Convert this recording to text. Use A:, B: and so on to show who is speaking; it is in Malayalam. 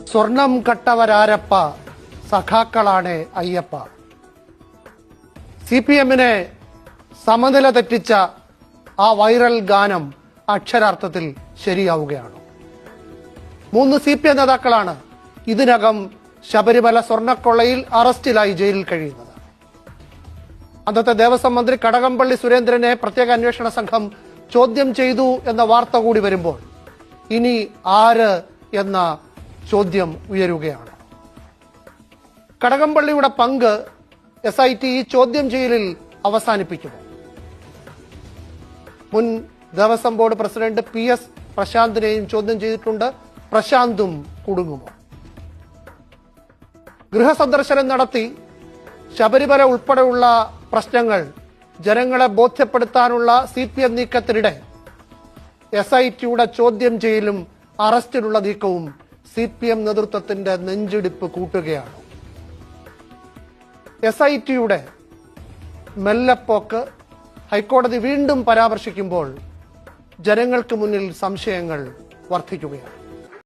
A: സ്വർണം കട്ടവരാരപ്പ, സഖാക്കളാണ് അയ്യപ്പ. CPM-നെ സമനില തെറ്റിച്ച ആ വൈറൽ ഗാനം അക്ഷരാർത്ഥത്തിൽ ശരിയാവുകയാണ്. 3 CPM നേതാക്കളാണ് ഇതിനകം ശബരിമല സ്വർണ്ണക്കൊള്ളയിൽ അറസ്റ്റിലായി ജയിലിൽ കഴിയുന്നത്. അന്നത്തെ ദേവസ്വം മന്ത്രി കടകംപള്ളി സുരേന്ദ്രനെ പ്രത്യേക അന്വേഷണ സംഘം ചോദ്യം ചെയ്തു എന്ന വാർത്ത കൂടി വരുമ്പോൾ ഇനി ആര് എന്ന ചോദ്യം ഉയരുകയാണ്. കടകംപള്ളിയുടെ പങ്ക് SIT ഈ ചോദ്യം ചെയ്യലിൽ അവസാനിപ്പിക്കുമോ? മുൻ ദേവസ്വം ബോർഡ് പ്രസിഡന്റ് PS പ്രശാന്തിനെയും ചോദ്യം ചെയ്തിട്ടുണ്ട്. പ്രശാന്തും കുടുങ്ങുമോ? ഗൃഹസന്ദർശനം നടത്തി ശബരിമല ഉൾപ്പെടെയുള്ള പ്രശ്നങ്ങൾ ജനങ്ങളെ ബോധ്യപ്പെടുത്താനുള്ള CPM നീക്കത്തിനിടെ SITയുടെ ചോദ്യം ചെയ്യലും അറസ്റ്റിലുള്ള നീക്കവും CPM നേതൃത്വത്തിന്റെ നെഞ്ചിടിപ്പ് കൂട്ടുകയാണ്. SITയുടെ മെല്ലെപ്പോക്ക് ഹൈക്കോടതി വീണ്ടും പരാമർശിക്കുമ്പോൾ ജനങ്ങൾക്ക് മുന്നിൽ സംശയങ്ങൾ വർദ്ധിക്കുകയാണ്.